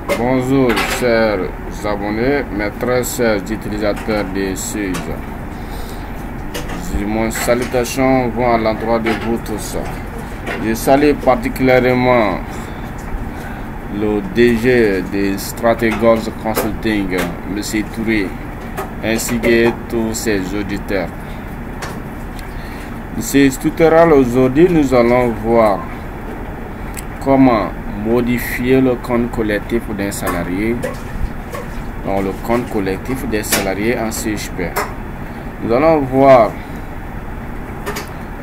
Bonjour chers abonnés, mes très chers utilisateurs de Suze. Mon salutations vont à l'endroit de vous tous. Je salue particulièrement le DG de Strategos Consulting, M. Touré, ainsi que tous ses auditeurs. Ces tutoriels aujourd'hui, nous allons voir comment modifier le compte collectif d'un salarié, donc le compte collectif des salariés en CHP. Nous allons voir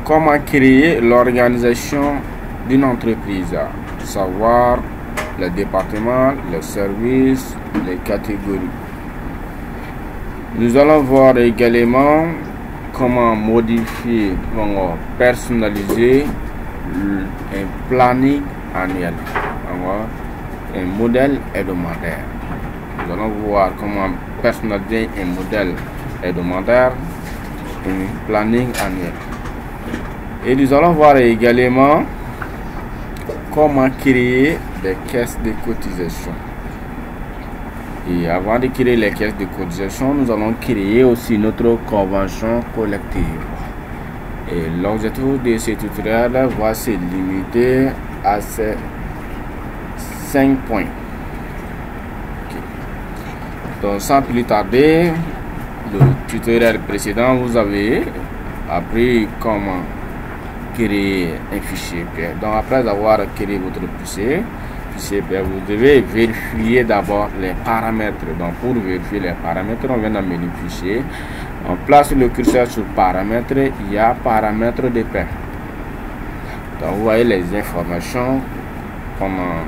comment créer l'organisation d'une entreprise, savoir le département, le service, les catégories. Nous allons voir également comment modifier, personnaliser un planning annuel, un modèle hebdomadaire. Nous allons voir comment personnaliser un modèle hebdomadaire, un planning annuel. Et nous allons voir également comment créer des caisses de cotisation. Et avant de créer les caisses de cotisation, nous allons créer aussi notre convention collective. Et l'objectif de ce tutoriel va se limiter à ces 5 points. Okay. Donc sans plus tarder, le tutoriel précédent, vous avez appris comment créer un fichier PR. Donc après avoir créé votre fichier PR, vous devez vérifier d'abord les paramètres. Donc pour vérifier les paramètres, on vient dans le menu fichier, on place le curseur sur paramètres, il y a paramètres de pair. Donc vous voyez les informations comment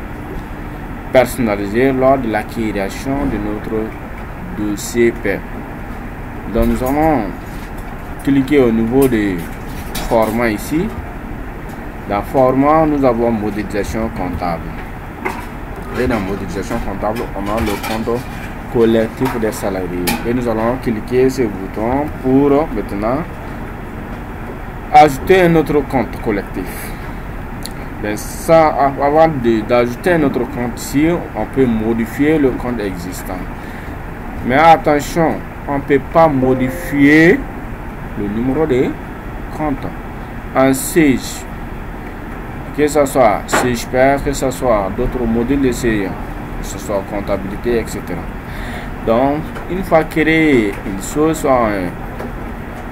personnaliser lors de la création de notre dossier pair. Donc nous allons cliquer au niveau de format ici. Dans format, nous avons modélisation comptable. Et dans modélisation comptable, on a le compte collectif des salariés. Et nous allons cliquer sur ce bouton pour maintenant ajouter un autre compte collectif. Mais ça, avant d'ajouter un autre compte ici, on peut modifier le compte existant. Mais attention, on ne peut pas modifier le numéro de compte en CIGE, que ce soit CIGE, que ce soit d'autres modules de CIGE, que ce soit comptabilité, etc. Donc, une fois créé une chose, soit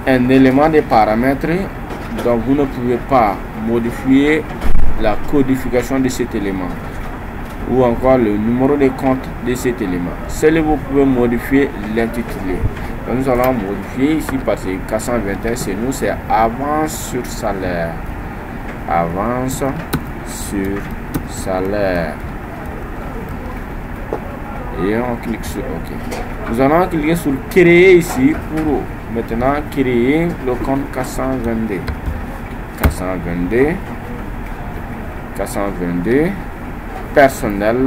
un élément de paramètres, donc vous ne pouvez pas modifier la codification de cet élément ou encore le numéro de compte de cet élément. Seul vous pouvez modifier l'intitulé. Donc nous allons modifier ici parce que 421 c'est nous, c'est avance sur salaire. Avance sur salaire. Et on clique sur OK. Nous allons cliquer sur créer ici pour maintenant créer le compte 422. 422 personnel,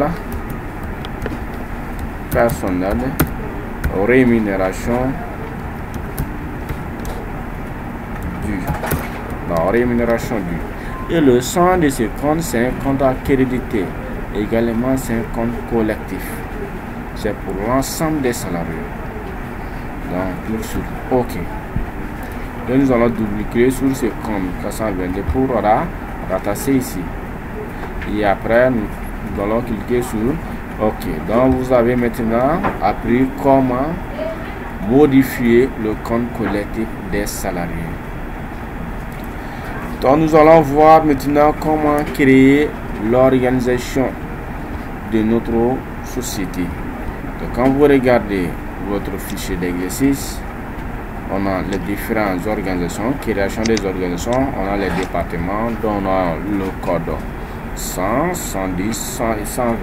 rémunération due. Non, rémunération due. Et le sang de ce compte, c'est un compte accrédité. Également, c'est un compte collectif. C'est pour l'ensemble des salariés. Donc, clique sur OK. Donc, nous allons double-cliquer sur ce compte 422 pour rattacher ici. Et après, nous allons cliquer sur OK. Donc, vous avez maintenant appris comment modifier le compte collectif des salariés. Donc, nous allons voir maintenant comment créer l'organisation de notre société. Donc, quand vous regardez votre fichier d'exercice, on a les différentes organisations, création des organisations, on a les départements, dont on a le code 100, 110, 100 et 120.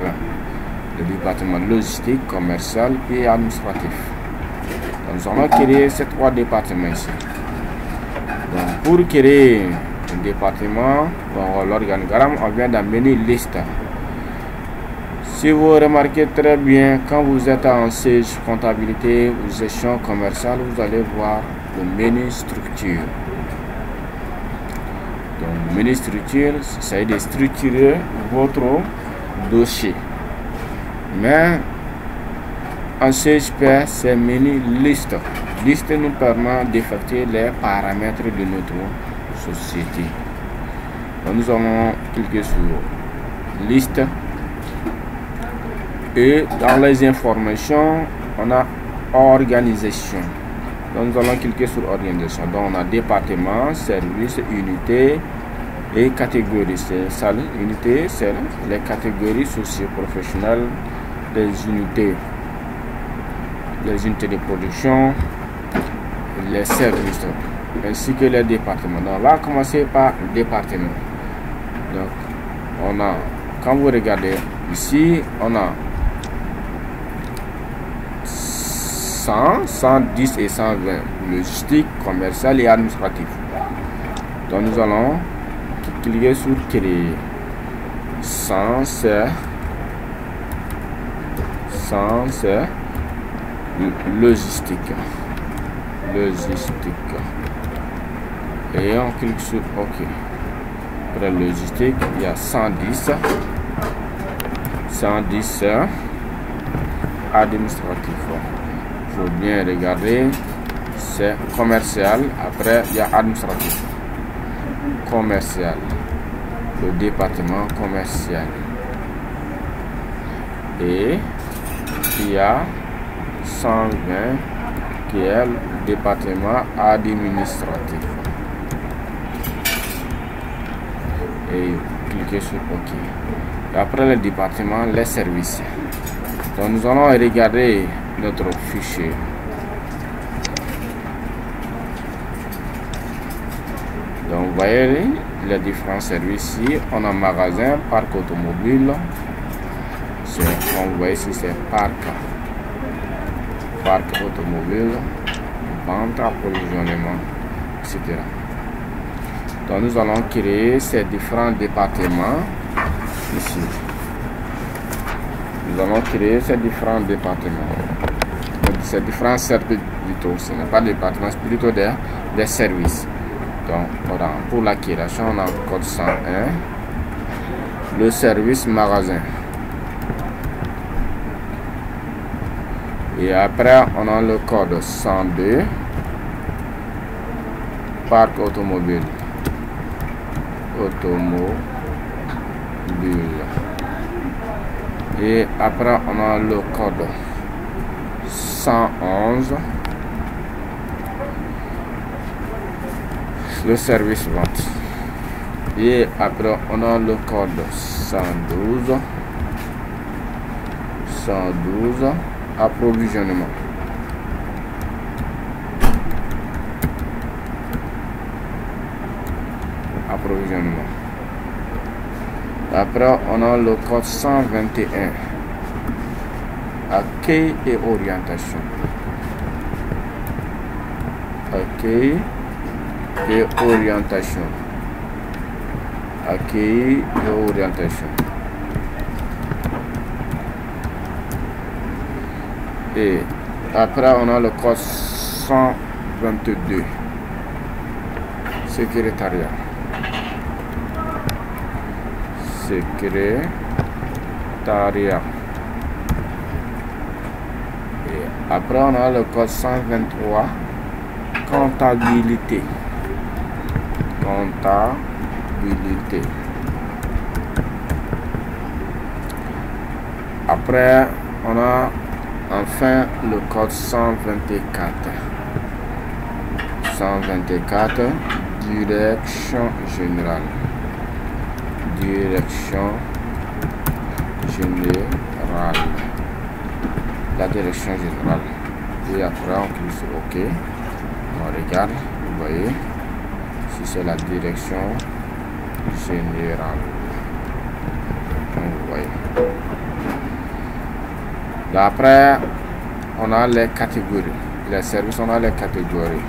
Le département logistique, commercial et administratif. Donc, nous allons créer ces 3 départements ici. Donc, pour créer un département, l'organigramme, on vient dans menu liste. Si vous remarquez très bien, quand vous êtes en CIGE comptabilité ou gestion commerciale, vous allez voir le menu structure. Donc, menu structure, c'est de structurer votre dossier. Mais en CSP, c'est menu liste. Liste nous permet d'effectuer les paramètres de notre société. Donc, nous allons cliquer sur liste. Et dans les informations, on a organisation. Donc nous allons cliquer sur organisation. Donc on a département, service, unité et catégorie. C'est ça, unité, c'est les catégories socio-professionnelles des unités. Les unités de production, les services, ainsi que les départements. Donc on va commencer par le département. Donc on a, quand vous regardez ici, on a 100, 110 et 120, logistique, commercial et administratif. Donc nous allons cliquer sur créer. 100 c'est logistique. Et on clique sur OK. Après logistique, il y a 110 administratif. Il faut bien regarder, c'est commercial. Après il y a administratif. Commercial, le département commercial, et il y a 120 qui est le département administratif. Et cliquez sur OK. Et après le département, les services. Donc nous allons regarder notre fichier. Donc vous voyez les différents services ici. On a magasin, parc automobile. Comme vous voyez ici, c'est parc automobile, vente, approvisionnement, etc. Donc nous allons créer ces différents départements ici. Nous allons créer ces différents départements. Donc, ces différents services plutôt, ce n'est pas des départements, c'est plutôt des services. Donc voilà, pour la création, on a le code 101, le service magasin. Et après, on a le code 102, parc automobile. Et après, on a le code 111, le service vente. Et après, on a le code 112, approvisionnement. Après, on a le code 121, accueil et orientation. Accueil et orientation. Et après, on a le code 122, secrétariat. Et après, on a le code 123, comptabilité. Après, on a enfin le code 124, direction générale. La direction générale. Et après, on clique sur OK. On regarde, vous voyez, si c'est la direction générale. Donc, vous voyez. Après, on a les catégories. Les services, on a les catégories.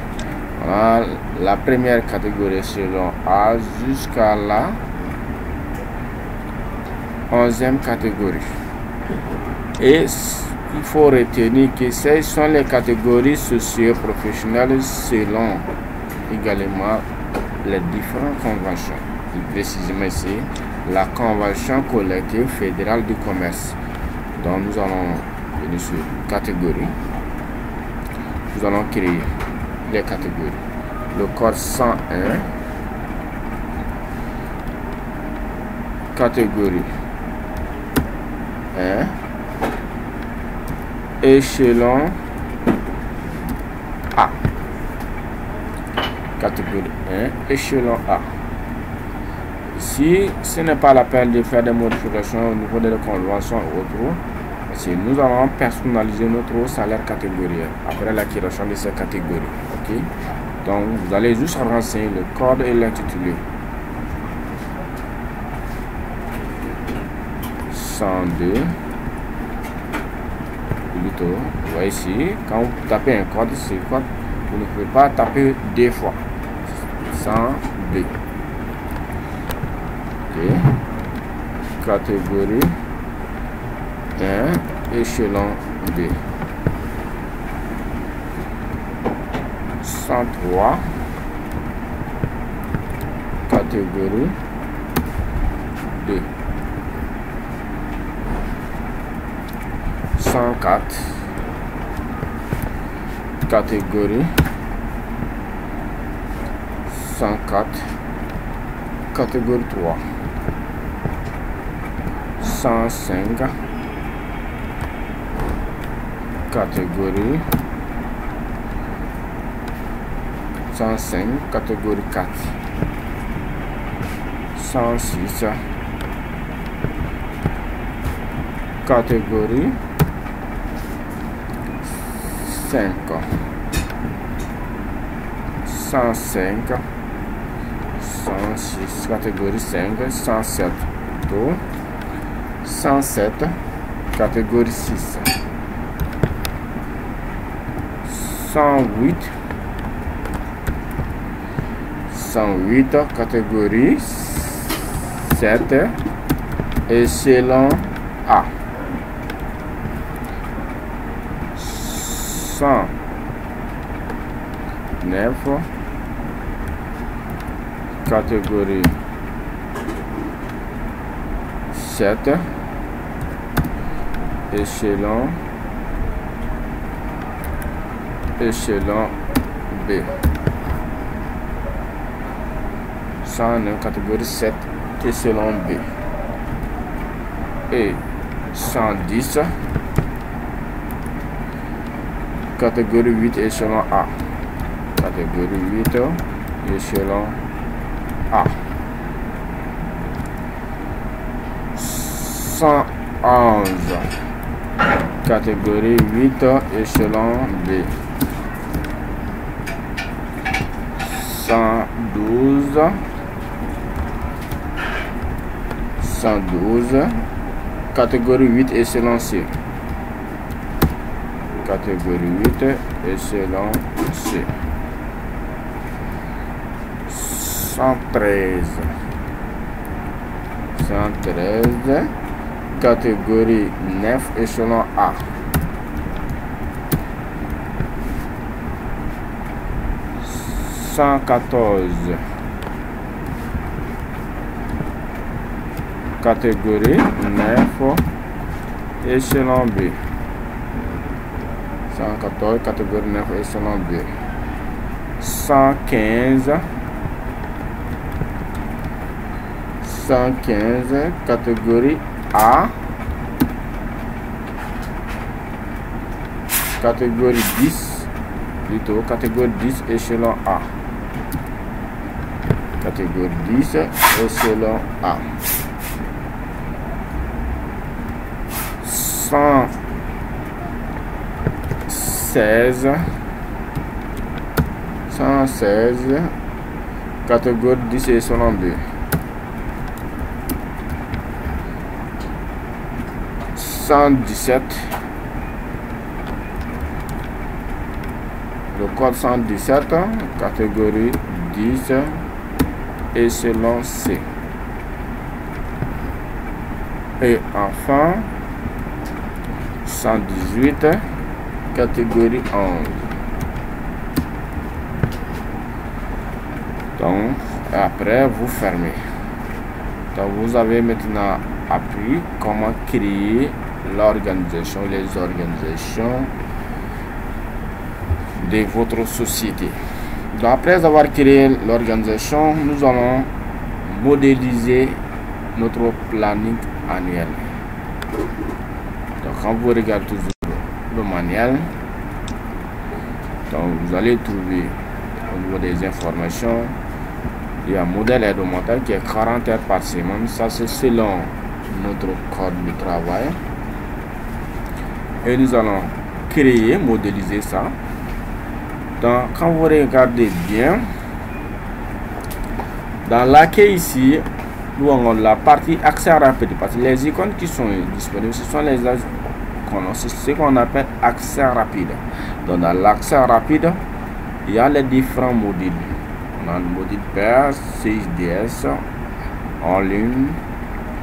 On a la première catégorie selon A jusqu'à la 11e catégorie. Et il faut retenir que ces sont les catégories socio-professionnelles selon également les différentes conventions. Plus précisément ici, la convention collective fédérale du commerce. Donc nous allons venir sur catégorie. Nous allons créer les catégories. Le code 101, catégorie 1, échelon A. Catégorie 1, échelon A. Ici, ce n'est pas la peine de faire des modifications au niveau des conventions et autres. Parce que nous allons personnaliser notre salaire catégoriel après la création de ces catégories. Ok? Donc, vous allez juste renseigner le code et l'intitulé. 102. Plutôt, vous voyez ici, quand vous tapez un code, ce code, vous ne pouvez pas taper deux fois. 102. Ok. Catégorie 1, échelon B. 103, catégorie 2. 104, catégorie 104, catégorie 3. 105, catégorie 105, catégorie 4. 106, catégorie 5. 105, 106, catégorie 5. 107, 107, catégorie 6. 108, 108, catégorie 7, échelon A. 109, catégorie 7, échelon B. 109, catégorie 7, échelon B. Et 110, catégorie 8, échelon A. Catégorie 8, échelon A. 111, catégorie 8, échelon B. 112, 112, catégorie 8, échelon C. Catégorie 8, échelon C. 113, 113, catégorie 9, échelon A. 114, catégorie 9, échelon B. 114, catégorie 9, échelon B. 115, 115, catégorie A. Catégorie 10, plutôt catégorie 10, échelon A. Catégorie 10, échelon A. 116, 116, catégorie 10, échelon B. 117, le code 117, catégorie 10, échelon C. Et enfin 118, catégorie 11. Donc après vous fermez. Donc vous avez maintenant appris comment créer l'organisation, les organisations de votre société. Donc, après avoir créé l'organisation, nous allons modéliser notre planning annuel. Donc, quand vous regardez toujours le manuel, donc vous allez trouver au niveau des informations, il y a un modèle hebdomadaire qui est 40 heures par semaine. Ça, c'est selon notre code de travail. Et nous allons créer, modéliser ça. Donc, quand vous regardez bien, dans l'accueil ici, nous avons la partie accès rapide, parce que les icônes qui sont disponibles, ce sont les ce qu'on appelle accès rapide. Donc, dans l'accès rapide, il y a les différents modules. On a le module PS, CISDS, en ligne,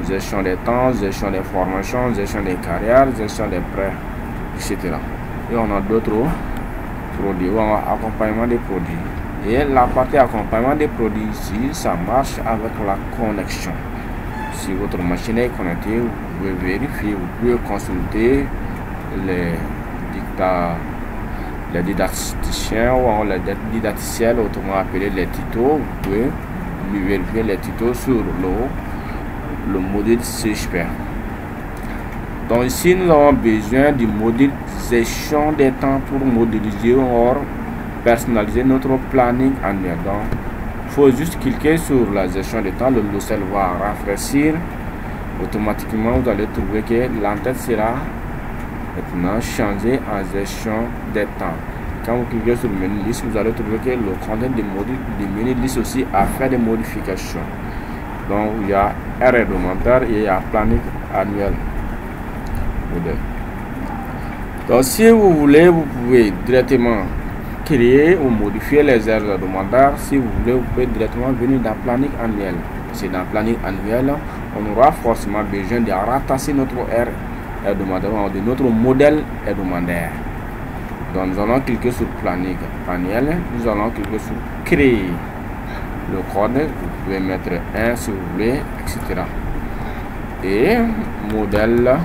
gestion des temps, gestion des formations, gestion des carrières, gestion des prêts, etc. Et on a d'autres produits, on a accompagnement des produits. Et la partie accompagnement des produits ici, ça marche avec la connexion. Si votre machine est connectée, vous pouvez vérifier, vous pouvez consulter les didacticiens ou les didacticiels, autrement appelés les tutos. Vous pouvez vérifier les tutos sur le module CHP. Donc ici, nous avons besoin du module gestion des temps pour modéliser ou personnaliser notre planning annuel. Donc, il faut juste cliquer sur la gestion des temps, le logiciel va rafraîchir. Automatiquement, vous allez trouver que l'entête sera maintenant changée en gestion des temps. Quand vous cliquez sur le menu liste, vous allez trouver que le contenu des modules du menu liste aussi a fait des modifications. Donc, il y a heure hebdomadaire et il y a planning annuel. Donc, si vous voulez, vous pouvez directement créer ou modifier les heures hebdomadaires. Si vous voulez, vous pouvez directement venir dans planning annuel. C'est dans planning annuel, on aura forcément besoin de rattacher notre heure hebdomadaire, de notre modèle hebdomadaire. Donc, nous allons cliquer sur planning annuel. Nous allons cliquer sur créer le code. Vous pouvez mettre 1 si vous voulez, etc. Et modèle,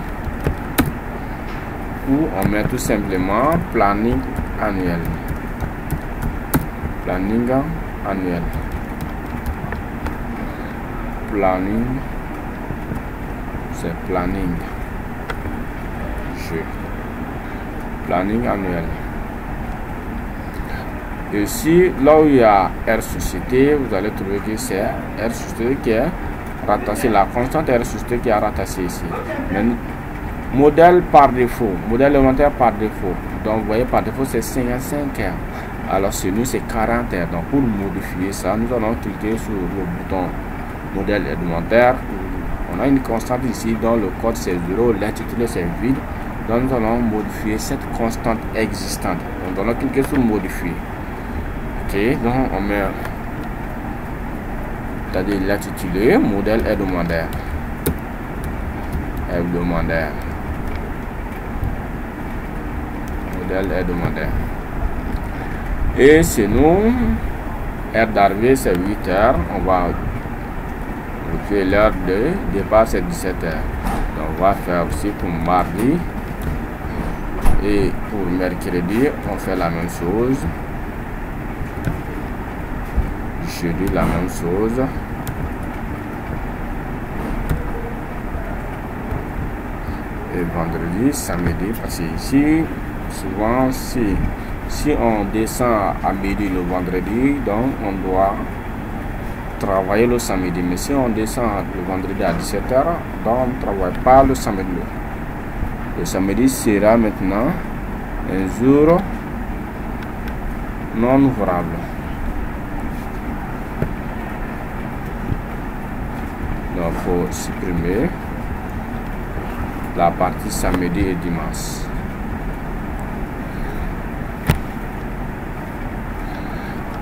où on met tout simplement planning annuel. Planning annuel. Planning, c'est planning. Planning annuel. Et ici, là où il y a R société, vous allez trouver que c'est R société qui est rattaché, la constante R société qui est rattachée ici. Mais modèle par défaut, modèle élémentaire par défaut. Donc, vous voyez, par défaut, c'est 55 heures. Alors, chez nous, c'est 40 heures. Donc, pour modifier ça, nous allons cliquer sur le bouton modèle élémentaire. On a une constante ici dont le code c'est 0, l'intitulé c'est vide. Donc, nous allons modifier cette constante existante. Donc, nous allons cliquer sur modifier. Ok, donc on met l'intitulé modèle hebdomadaire. Hebdomadaire. Modèle hebdomadaire. Et c'est nous, heure d'arrivée c'est 8 heures. On va modifier l'heure de départ c'est 17 heures. Donc, on va faire aussi pour mardi. Et pour mercredi, on fait la même chose. Jeudi, la même chose. Et vendredi, samedi, parce que ici, souvent, si on descend à midi le vendredi, donc on doit travailler le samedi. Mais si on descend le vendredi à 17 h, donc on ne travaille pas le samedi. Le samedi sera maintenant un jour non ouvrable. Donc, il faut supprimer la partie samedi et dimanche.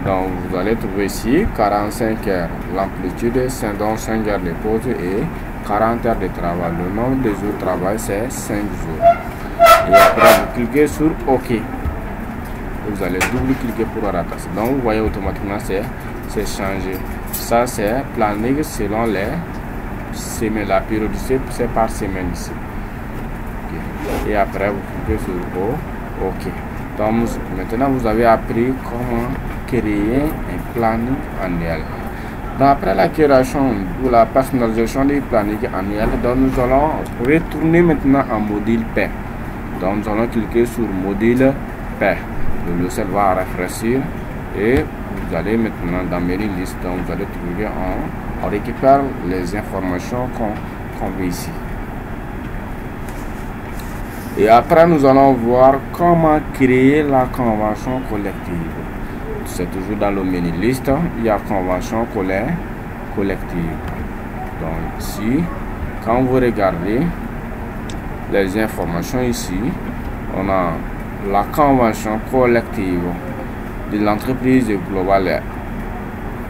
Donc, vous allez trouver ici 45 heures l'amplitude, 5 heures de pause et 40 heures de travail. Le nombre de jours de travail, c'est 5 jours. Et après, vous cliquez sur OK. Et vous allez double-cliquer pour rattacher. Donc, vous voyez automatiquement, c'est changé. Ça, c'est planning selon les semaines. La périodicité, c'est par semaine ici. et après vous cliquez sur OK. Donc maintenant vous avez appris comment créer un planning annuel. Donc, après la création ou la personnalisation du planning annuel, donc nous allons retourner maintenant en module paix. Donc nous allons cliquer sur module paix. Le logiciel va rafraîchir et vous allez maintenant dans menu liste, donc vous allez trouver on récupère les informations qu'on veut ici. Et après nous allons voir comment créer la convention collective. C'est toujours dans le menu liste, il y a convention collective. Donc ici, quand vous regardez les informations ici, on a la convention collective de l'entreprise globale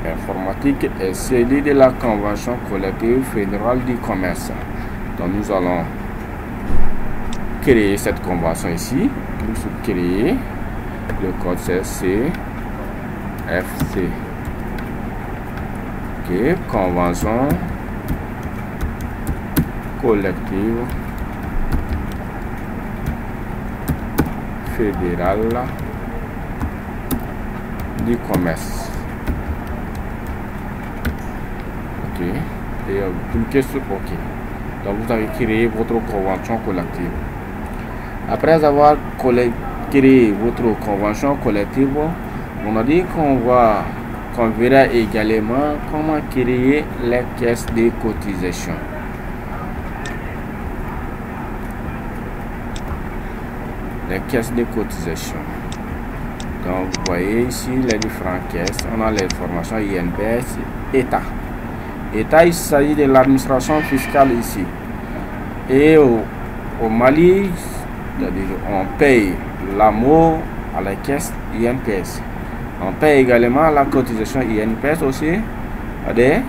informatique et celle de la convention collective fédérale du commerce. Donc nous allons créer cette convention ici. Clique sur créer. Le code c'est CFC. Ok, convention collective fédérale du commerce. Ok, et vous cliquez sur OK. Donc vous avez créé votre convention collective. Après avoir créé votre convention collective, on a dit qu'on verra également comment créer les caisses de cotisation. Les caisses de cotisation. Donc vous voyez ici les différentes caisses. On a les formations INPS, État. État, il s'agit de l'administration fiscale ici. Et au Mali, on paye l'AMO à la caisse INPS. On paye également la cotisation INPS aussi, à des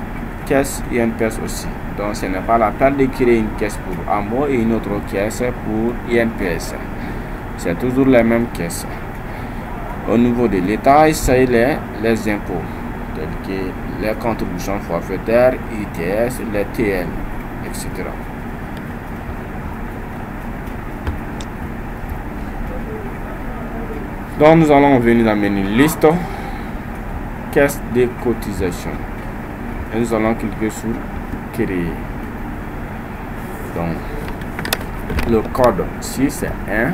caisses INPS aussi. Donc ce n'est pas la peine de créer une caisse pour AMO et une autre caisse pour INPS. C'est toujours les mêmes caisses. Au niveau de l'État, il s'agit les impôts, tels que les contributions forfaitaires, ITS, les TL, etc. Donc nous allons venir dans le menu liste, caisse de cotisation. Et nous allons cliquer sur créer. Donc le code ici c'est 1.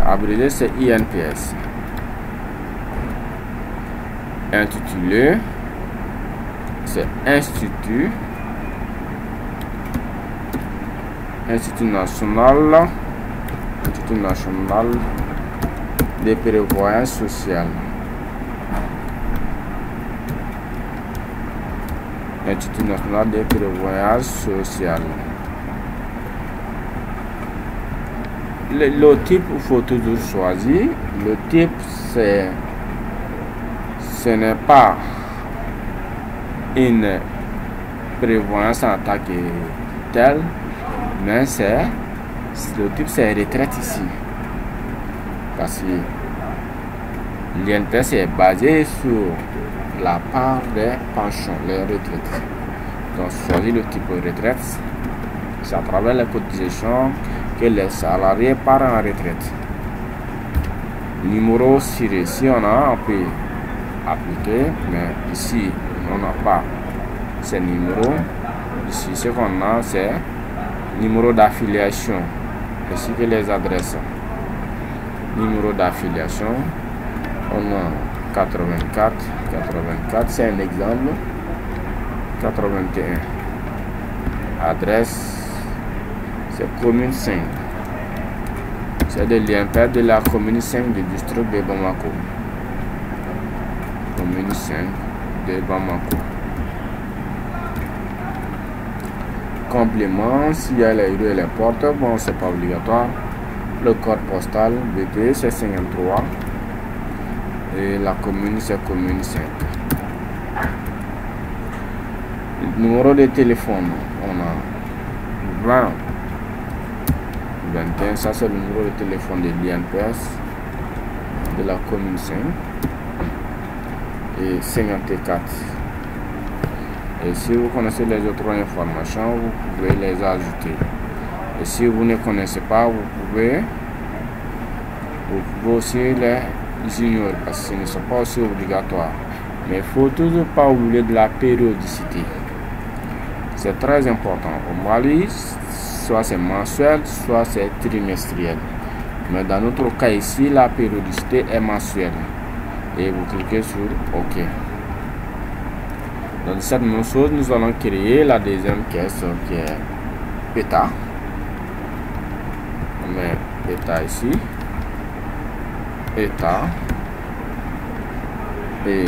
Abrégé c'est INPS. Intitulé c'est Institut national de prévoyance sociale. Institut national de prévoyance sociale. Le type, il faut toujours choisir. Le type, ce n'est pas une prévoyance en tant que telle, mais le type, c'est retraite ici. Parce que l'INPS est basé sur la part des pensions, les retraites. Donc, choisir le type de retraite, c'est à travers la cotisation que les salariés partent en retraite. Numéro ciré, si on a, on peut appliquer, mais ici on n'a pas ces numéros. Ici ce qu'on a c'est numéro d'affiliation ainsi que les adresses. Numéro d'affiliation, on a 84, c'est un exemple. 81. Adresse c'est commune 5. C'est de l'INPS de la commune 5 du district de Bamako. Commune 5 de Bamako. Complément, s'il y a les rues et les portes, bon, c'est pas obligatoire. Le code postal BP c'est 53. Et la commune c'est commune 5. Le numéro de téléphone, on a 20. 21, ça c'est le numéro de téléphone de l'INPS de la commune 5 et 54. Et si vous connaissez les autres informations, vous pouvez les ajouter. Et si vous ne connaissez pas, vous pouvez aussi les ignorer parce que ce ne sont pas aussi obligatoires. Mais il ne faut toujours pas oublier de la périodicité. C'est très important. Au Mali, soit c'est mensuel, soit c'est trimestriel. Mais dans notre cas ici, la périodicité est mensuelle. Et vous cliquez sur OK. Dans cette même chose, nous allons créer la deuxième caisse qui est PETA. On met PETA ici. PETA. Et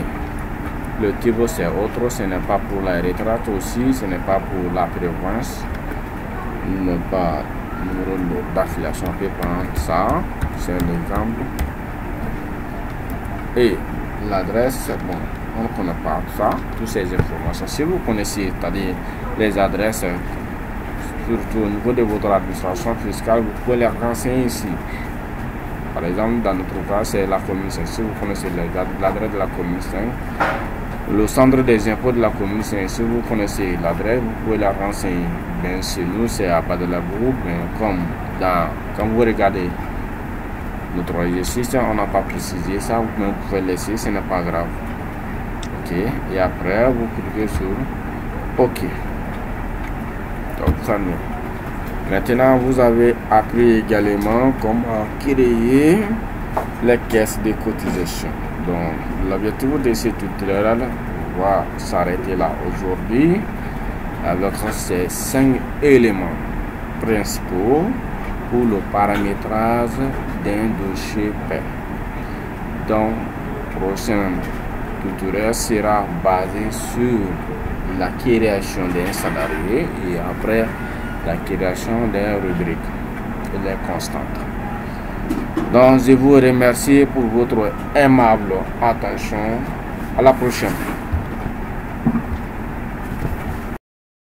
le type c'est autre, ce n'est pas pour la retraite aussi, ce n'est pas pour la prévoyance. Ne pas numéro d'affiliation, on peut prendre ça, c'est un exemple. Et l'adresse, bon, on ne connaît pas ça, toutes ces informations. Si vous connaissez, c'est-à-dire les adresses, surtout au niveau de votre administration fiscale, vous pouvez les renseigner ici. Par exemple, dans notre cas, c'est la commune 5. Si vous connaissez l'adresse de la commune 5, le centre des impôts de la commune 5, si vous connaissez l'adresse, vous pouvez la renseigner. Bien sûr, nous, c'est à pas de la groupe, mais comme quand vous regardez notre exercice, on n'a pas précisé ça, vous pouvez laisser, ce n'est pas grave. OK, et après, vous cliquez sur OK. Donc, ça nous. Maintenant, vous avez appris également comment créer les caisses de cotisation. Donc, l'objectif de ce tutoriel va s'arrêter là aujourd'hui. Avec ces 5 éléments principaux pour le paramétrage d'un dossier paie. Donc, le prochain tutoriel sera basé sur la création d'un salarié et après la création des rubriques et des constantes. Donc, je vous remercie pour votre aimable attention. À la prochaine.